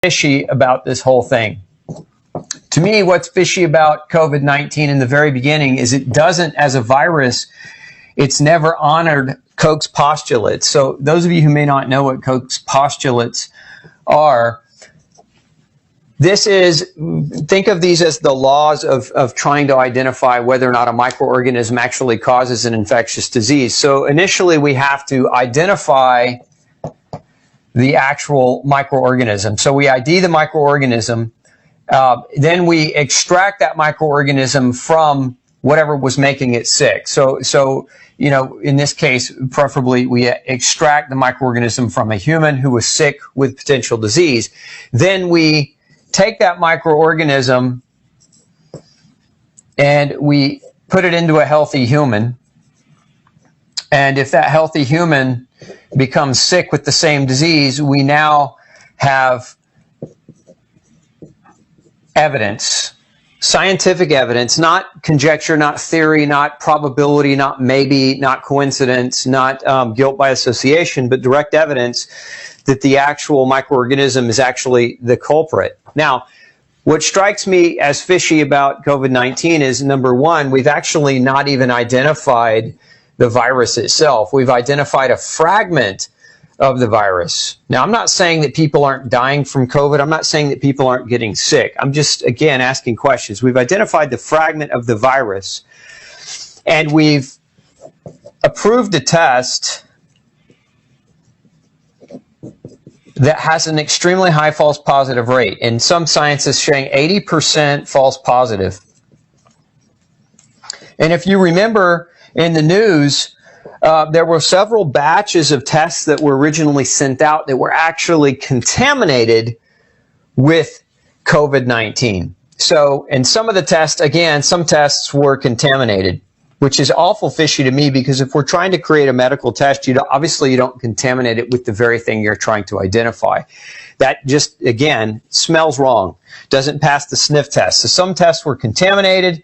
fishy about this whole thing? To me, what's fishy about COVID-19 in the very beginning is it doesn't, as a virus, it's never honored Koch's postulates. So those of you who may not know what Koch's postulates are, think of these as the laws of trying to identify whether or not a microorganism actually causes an infectious disease. So initially we have to identify the actual microorganism. So we ID the microorganism, then we extract that microorganism from whatever was making it sick. So you know, in this case, preferably we extract the microorganism from a human who was sick with potential disease. Then we take that microorganism and we put it into a healthy human. And if that healthy human becomes sick with the same disease, we now have evidence, scientific evidence, not conjecture, not theory, not probability, not maybe, not coincidence, not guilt by association, but direct evidence that the actual microorganism is actually the culprit. Now, what strikes me as fishy about COVID-19 is, number one, we've actually not even identified the virus itself. We've identified a fragment of the virus. Now, I'm not saying that people aren't dying from COVID. I'm not saying that people aren't getting sick. I'm just, again, asking questions. We've identified the fragment of the virus, and we've approved a test that has an extremely high false positive rate. And some scientists showing 80% false positive. And if you remember in the news, there were several batches of tests that were originally sent out that were actually contaminated with COVID-19. So, and some of the tests, again, some tests were contaminated, which is awful fishy to me, because if we're trying to create a medical test, obviously you don't contaminate it with the very thing you're trying to identify. That just, again, smells wrong. Doesn't pass the sniff test. So some tests were contaminated,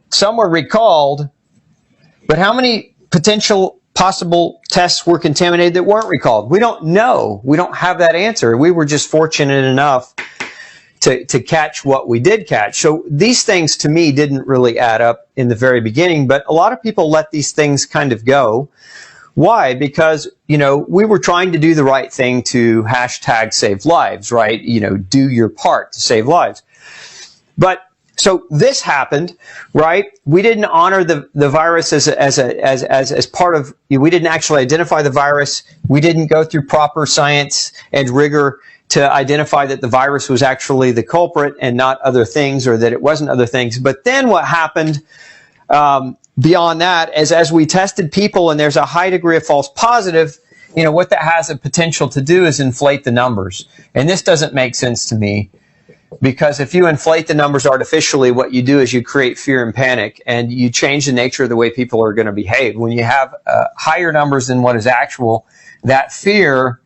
some were recalled, but how many possible tests were contaminated that weren't recalled? We don't know. We don't have that answer. We were just fortunate enough to catch what we did catch. So these things to me didn't really add up in the very beginning, but a lot of people let these things kind of go. Why? Because, you know, we were trying to do the right thing to #save lives, right? You know, do your part to save lives. But so this happened, right? We didn't honor the virus as part of, we didn't actually identify the virus. We didn't go through proper science and rigor to identify that the virus was actually the culprit and not other things, or that it wasn't other things. But then what happened beyond that is, as we tested people and there's a high degree of false positive, you know, what that has a potential to do is inflate the numbers. And this doesn't make sense to me, because if you inflate the numbers artificially, what you do is you create fear and panic, and you change the nature of the way people are going to behave. When you have higher numbers than what is actual, that fear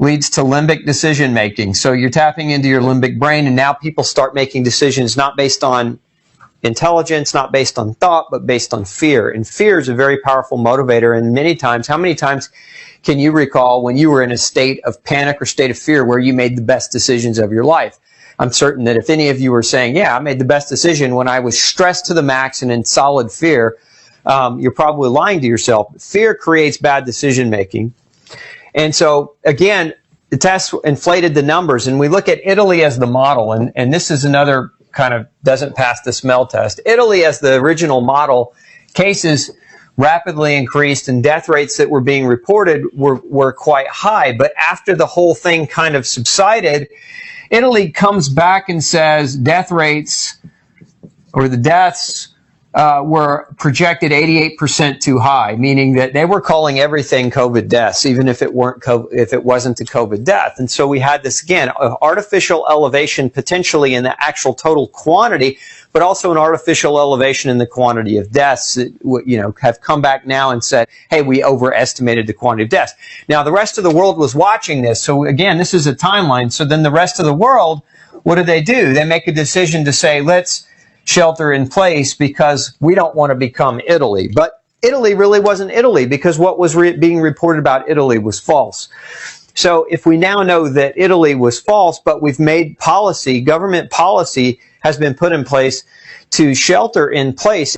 leads to limbic decision making. So you're tapping into your limbic brain, and now people start making decisions not based on intelligence, not based on thought, but based on fear. And fear is a very powerful motivator. And many times, how many times can you recall when you were in a state of panic or state of fear where you made the best decisions of your life? I'm certain that if any of you were saying, yeah, I made the best decision when I was stressed to the max and in solid fear, you're probably lying to yourself. Fear creates bad decision making. And so, again, the tests inflated the numbers, and we look at Italy as the model, and this is another kind of doesn't pass the smell test. Italy as the original model, cases rapidly increased, and death rates that were being reported were quite high. But after the whole thing kind of subsided, Italy comes back and says death rates, or the deaths, were projected 88% too high, meaning that they were calling everything COVID deaths, even if it wasn't a COVID death. And so we had this, again, artificial elevation potentially in the actual total quantity, but also an artificial elevation in the quantity of deaths that, you know, have come back now and said, hey, we overestimated the quantity of deaths. Now, the rest of the world was watching this. So again, this is a timeline. So then the rest of the world, what do? They make a decision to say, let's shelter in place because we don't want to become Italy. But Italy really wasn't Italy, because what was being reported about Italy was false. So if we now know that Italy was false, but we've made policy, government policy has been put in place to shelter in place